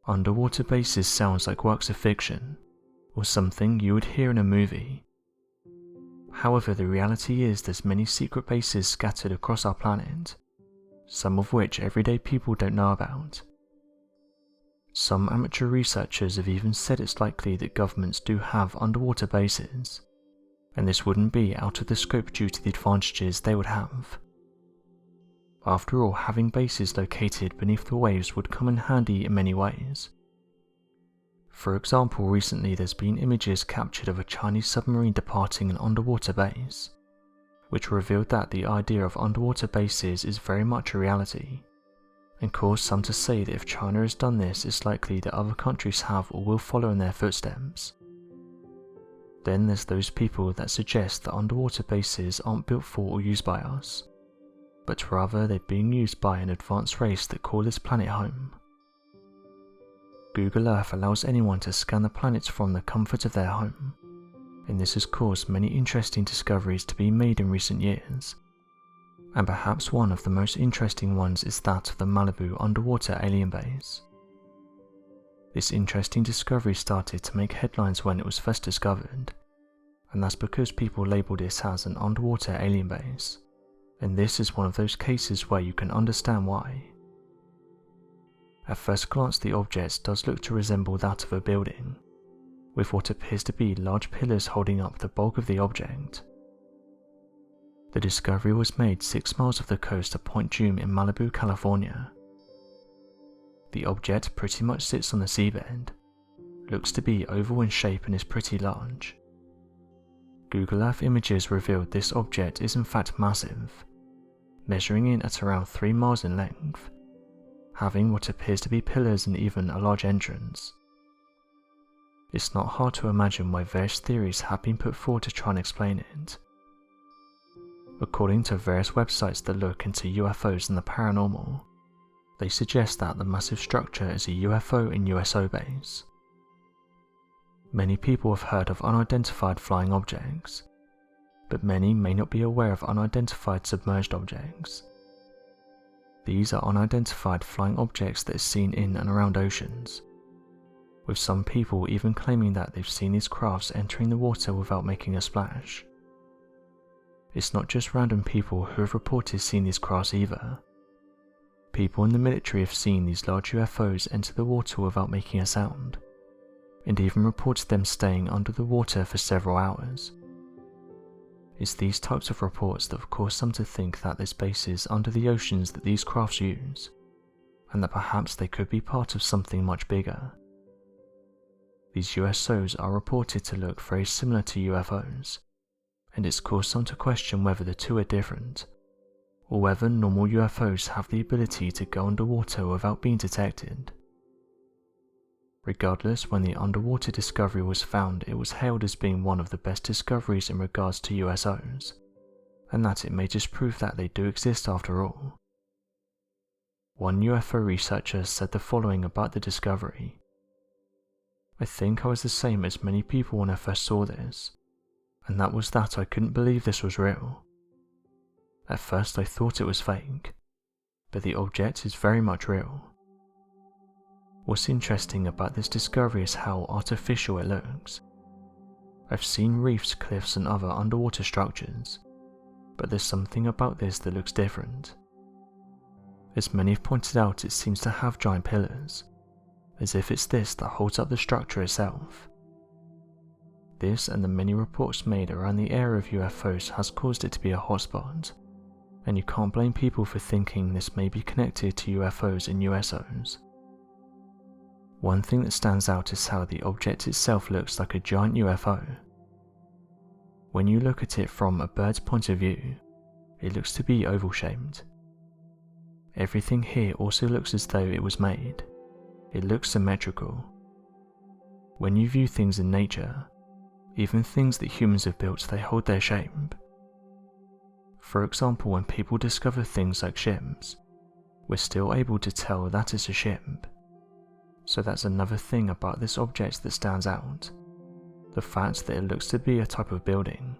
Underwater bases sounds like works of fiction, or something you would hear in a movie. However, the reality is there's many secret bases scattered across our planet, some of which everyday people don't know about. Some amateur researchers have even said it's likely that governments do have underwater bases, and this wouldn't be out of the scope due to the advantages they would have. After all, having bases located beneath the waves would come in handy in many ways. For example, recently there's been images captured of a Chinese submarine departing an underwater base, which revealed that the idea of underwater bases is very much a reality, and caused some to say that if China has done this, it's likely that other countries have or will follow in their footsteps. Then there's those people that suggest that underwater bases aren't built for or used by us, but rather they're being used by an advanced race that call this planet home. Google Earth allows anyone to scan the planets from the comfort of their home, and this has caused many interesting discoveries to be made in recent years. And perhaps one of the most interesting ones is that of the Malibu underwater alien base. This interesting discovery started to make headlines when it was first discovered, and that's because people labelled this as an underwater alien base, and this is one of those cases where you can understand why. At first glance, the object does look to resemble that of a building, with what appears to be large pillars holding up the bulk of the object. The discovery was made 6 miles off the coast of Point Dume in Malibu, California. The object pretty much sits on the seabed, looks to be oval in shape and is pretty large. Google Earth images revealed this object is in fact massive, measuring in at around 3 miles in length, having what appears to be pillars and even a large entrance. It's not hard to imagine why various theories have been put forward to try and explain it. According to various websites that look into UFOs and the paranormal, they suggest that the massive structure is a UFO and USO base. Many people have heard of unidentified flying objects, but many may not be aware of unidentified submerged objects. These are unidentified flying objects that are seen in and around oceans, with some people even claiming that they've seen these crafts entering the water without making a splash. It's not just random people who have reported seeing these crafts either. People in the military have seen these large UFOs enter the water without making a sound, and even reported them staying under the water for several hours. It's these types of reports that have caused some to think that there's bases under the oceans that these crafts use, and that perhaps they could be part of something much bigger. These USOs are reported to look very similar to UFOs, and it's caused some to question whether the two are different, or whether normal UFOs have the ability to go underwater without being detected. Regardless, when the underwater discovery was found, it was hailed as being one of the best discoveries in regards to USOs, and that it may just prove that they do exist after all. One UFO researcher said the following about the discovery: "I think I was the same as many people when I first saw this, and that was that I couldn't believe this was real. At first I thought it was fake, but the object is very much real." What's interesting about this discovery is how artificial it looks. I've seen reefs, cliffs and other underwater structures, but there's something about this that looks different. As many have pointed out, it seems to have giant pillars, as if it's this that holds up the structure itself. This and the many reports made around the area of UFOs has caused it to be a hotspot, and you can't blame people for thinking this may be connected to UFOs and USOs. One thing that stands out is how the object itself looks like a giant UFO. When you look at it from a bird's point of view, it looks to be oval-shaped. Everything here also looks as though it was made. It looks symmetrical. When you view things in nature, even things that humans have built, they hold their shape. For example, when people discover things like ships, we're still able to tell that it's a ship. So that's another thing about this object that stands out, the fact that it looks to be a type of building."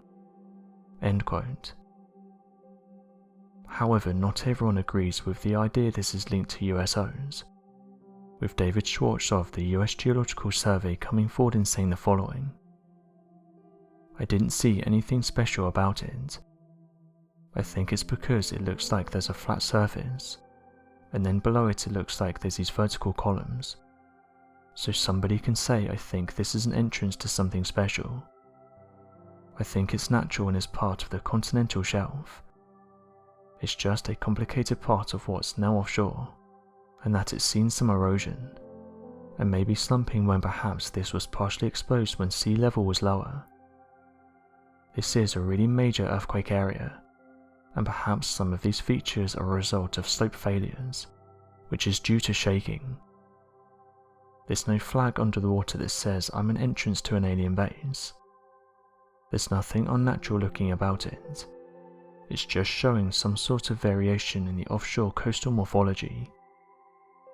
End quote. However, not everyone agrees with the idea this is linked to USOs. with David Schwartz of the US Geological Survey coming forward and saying the following: "I didn't see anything special about it. I think it's because it looks like there's a flat surface, and then below it looks like there's these vertical columns. So somebody can say, I think this is an entrance to something special. I think it's natural and is part of the continental shelf. It's just a complicated part of what's now offshore, and that it's seen some erosion, and maybe slumping when perhaps this was partially exposed when sea level was lower. This is a really major earthquake area, and perhaps some of these features are a result of slope failures, which is due to shaking. There's no flag under the water that says I'm an entrance to an alien base. There's nothing unnatural looking about it. It's just showing some sort of variation in the offshore coastal morphology."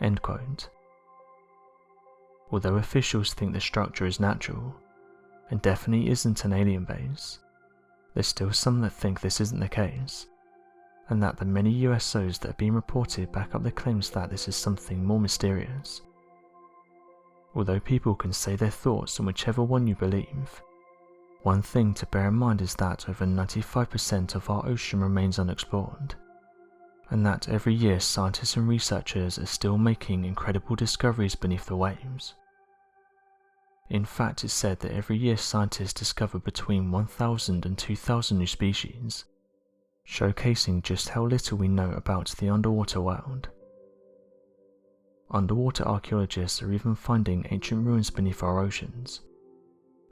End quote. Although officials think the structure is natural, and definitely isn't an alien base, there's still some that think this isn't the case, and that the many USOs that have been reported back up the claims that this is something more mysterious. Although people can say their thoughts on whichever one you believe, one thing to bear in mind is that over 95% of our ocean remains unexplored, and that every year scientists and researchers are still making incredible discoveries beneath the waves. In fact, it's said that every year scientists discover between 1,000 and 2,000 new species, showcasing just how little we know about the underwater world. Underwater archaeologists are even finding ancient ruins beneath our oceans,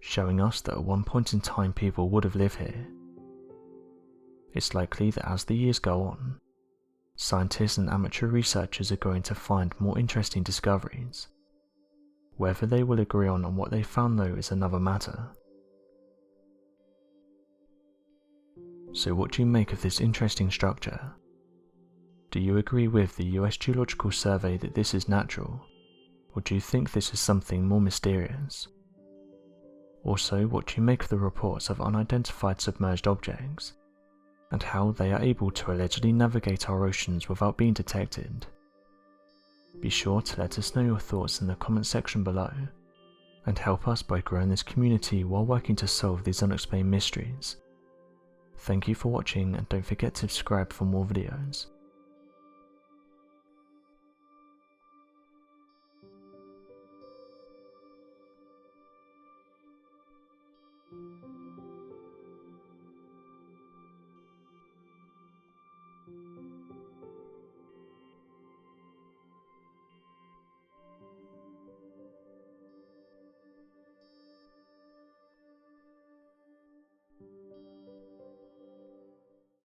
showing us that at one point in time people would have lived here. It's likely that as the years go on, scientists and amateur researchers are going to find more interesting discoveries. Whether they will agree on what they found though is another matter. So what do you make of this interesting structure? Do you agree with the US Geological Survey that this is natural, or do you think this is something more mysterious? Also, what do you make of the reports of unidentified submerged objects, and how they are able to allegedly navigate our oceans without being detected? Be sure to let us know your thoughts in the comment section below, and help us by growing this community while working to solve these unexplained mysteries. Thank you for watching, and don't forget to subscribe for more videos.